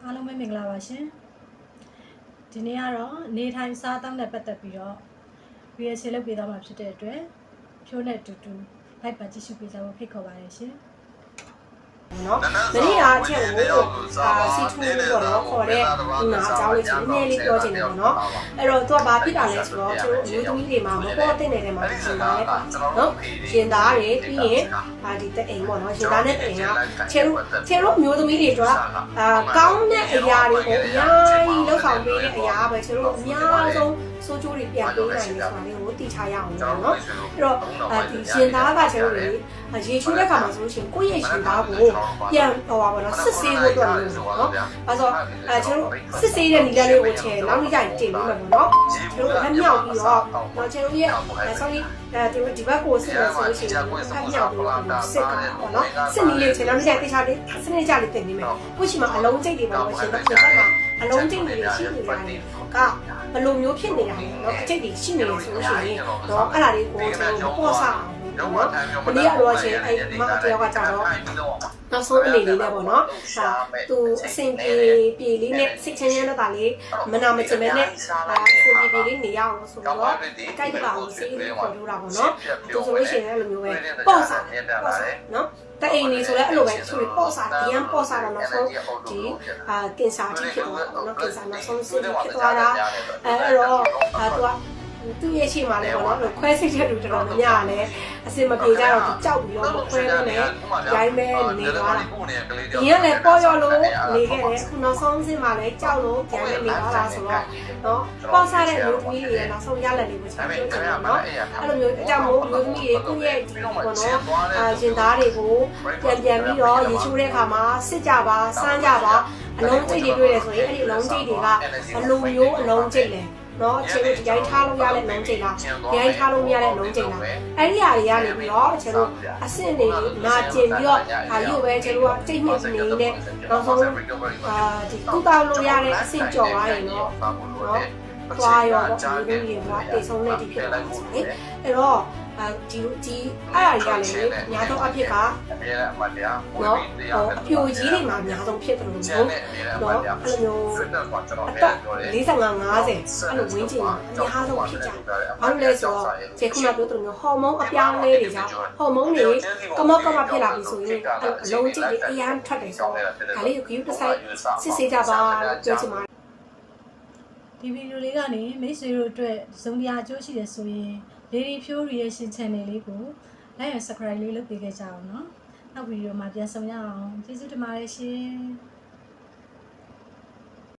အားလုံးပဲမင်္ဂလာပါရှင်ဒီနေ့ကတော့နေထိုင်စားတောင်းတဲ့ပတ်သက်ပြီးတော့ reaction လုပ်ပေးသွားမှာဖြစ်တဲ့အတွက်ဖြိုးနဲ့တူတူလိုက်ပါကြည့်ရှုပေးကြဖို့ဖိတ်ခေါ်ပါတယ်ရှင်နော်မနေ့ကအချက်ကိုစီထူပေါ့နော်ခေါ်တဲ့ဒီမှာအကြောင်းလေးနည်းနည်းလေးပြောချင်တယ်ပေါ့နော်အဲ့တော့သူကဘာဖြစ်တာလဲဆိုတော့ကျွန်တော်အမျိုးသမီးတွေမှာမပေါ်တဲ့နေတဲ့မှာရှင်သားလေးပါနော်ရှင်သားတွေပြီးရင်ဒီတဲ့အိမ်ပေါ့နော်ရှင်သားနဲ့အိမ်ကချေတို့မျိုးသမီးတွေအတွက်ကောင်းတဲ့အရာတွေကိုအများကြီးလောက်ဆောင်ပေးတဲ့အရာပဲချေတို့အများဆုံးဆိုချိုးတွေပြန်ပေးနိုင်တယ်ဆိုတာလေးကိုသိချရအောင်နော်အဲ့တော့ဒီရှင်သားကချေတို့တွေရေချိုးတဲ့ခါမှာဆိုလို့ရှိရင်ကိုယ့်ရဲ့ရှင်သားကိုပြန်ဟောပါဘောနော်စစ်ဆေးဖို့အတွက်လို့နော်အဲဆိုကျွန်တော်စစ်ဆေးတဲ့နေရာလေးကိုချဲနောက်နေ့ကျရင်တင်ပြီးမှာပေါ့နော်ကျွန်တော်အမြောက်ပြီးတော့ကျွန်တော်ရဲ့ဆောင်းဒီဘက်ကိုစစ်လို့ဆိုလို့ရှိရင်အမြောက်ပြီးတော့စစ်ကပေါ့နော်စစ်နည်းလေးချဲနောက်နေ့ကျရင်တေချာလေးစနစ်ကြလေးတင်ပြီးမယ်ကိုရှိမှာအလုံးကျိတ်တွေပါလို့ရှင်တော့ဒီဘက်မှာအလုံးကျိတ်တွေရှိနေတာကဘယ်လိုမျိုးဖြစ်နေတာလဲနော်အကျိတ်တွေရှိနေလို့ဆိုလို့ရှိရင်တော့အဲ့ဒါလေးကိုကျွန်တော်ပေါ့စားအောင်နော်ဒီကတော့ရှင်အဲ့မအတယောက်ကကြတော့နောက်ဆုံးအနေလေးနဲ့ပေါ့နော်ဒါသူအစင်ပြေလေးနဲ့စိတ်ချမ်းချမ်းတော့လေးမနာမချင်မဲနဲ့ကိုပြေလေးနေရအောင်ဆိုတော့အကြိုက်ပါအောင်စီးပြီးခေါ်လို့တာပေါ့နော်သူဆိုလို့ရှိရင်အဲ့လိုမျိုးပဲပေါ့စားနော်တဲ့အိမ်လေးဆိုလည်းအဲ့လိုပဲဆိုပြီးပေါ့စားဒီရန်ပေါ့စားတော့နောက်ဆုံးဒီကင်ဆာတိဖြစ်သွားတော့နော်ကင်ဆာနောက်ဆုံးစစ်ဖြစ်သွားတာအဲ့တော့သူရဲ့ရှိမှလည်းပေါ့နော်ခွဲစိတ်တဲ့လူတော်တော်များများလည်းအစင်မပြေကြတော့ကြောက်ပြီးတော့ခွဲလို့လည်းရိုင်းမဲနေသွားတာဒီကလည်းပေါ်ရောလို့နေခဲ့တယ်ခုနောက်ဆုံးစင်မှလည်းကြောက်လို့ရိုင်းမဲနေသွားတာဆိုတော့နော်ပေါ့စားတဲ့လူသမီးတွေလည်းနောက်ဆုံးရလက်လေးကိုချက်ပြောကြတယ်နော်အဲ့လိုမျိုးအကြောင်းမို့လူသမီးတွေကိုယ့်ရဲ့ဒီပေါ့နော်ရင်သားတွေကိုပြန်ပြီးတော့ရေချိုးတဲ့အခါမှာစစ်ကြပါစမ်းကြပါအလုံးကျိတ်တွေတွေ့တယ်ဆိုရင်အဲ့ဒီအလုံးကျိတ်တွေကဘယ်လိုမျိုးအလုံးကျိတ်လဲနော်ချေတို့ရိုင်းထားလို့ရတဲ့လုံးချိန်လားရိုင်းထားလို့မရတဲ့လုံးချိန်လားအဲ့ဒီအရာတွေကနေပြီးတော့ချေတို့အဆင့်တွေနာကျင်ပြီးတော့ဒါရုပ်ပဲချေတို့ကတိတ်မြစ်နေနဲ့နောက်ဆုံးဒီကုသလို့ရတဲ့အဆင့်ကျော်သွားရင်တော့နော်သွားရောပေါ့ဒီလိုမျိုးကတိတ်ဆုံးတဲ့ဒီဖြစ်သွားတယ်လေအဲ့တော့ဒီအဲ့အရာတွေကလည်းညာတော့အဖြစ်ကအမြဲတမ်းအမှတ်တရားနော်အပြိုကြီးတွေမှာအများဆုံးဖြစ်တယ်လို့နော်အဲ့လိုမျိုးအသက်45 50အဲ့လိုဝင်းကျင်အများဆုံးဖြစ်ကြတယ်ဘာလို့လဲဆိုတော့ဒီခုနပြောတဲ့မျိုးဟော်မုန်းအပြောင်းလဲတွေကြောင့်ဟော်မုန်းတွေကမောကမဖြစ်လာပြီဆိုရင်အလုံးကျိတ်တွေအရန်ထွက်တယ်ဆိုတော့ဒါလေးကိုဂရုတစိုက်စစ်ဆေးကြပါလို့ပြောချင်ပါတယ်ဒီဗီဒီယိုလေးကနေမိတ်ဆွေတို့အတွက်ဇုံတရားအကျိုးရှိတယ်ဆိုရင်Lady Pure Reaction Channel လေးကို like and subscribe လေးလုပ်ပေးခဲ့ကြအောင်နော်နောက်ဗီဒီယိုမှာပြန်ဆုံရအောင်ကျေးဇူးတင်ပါတယ်ရှင်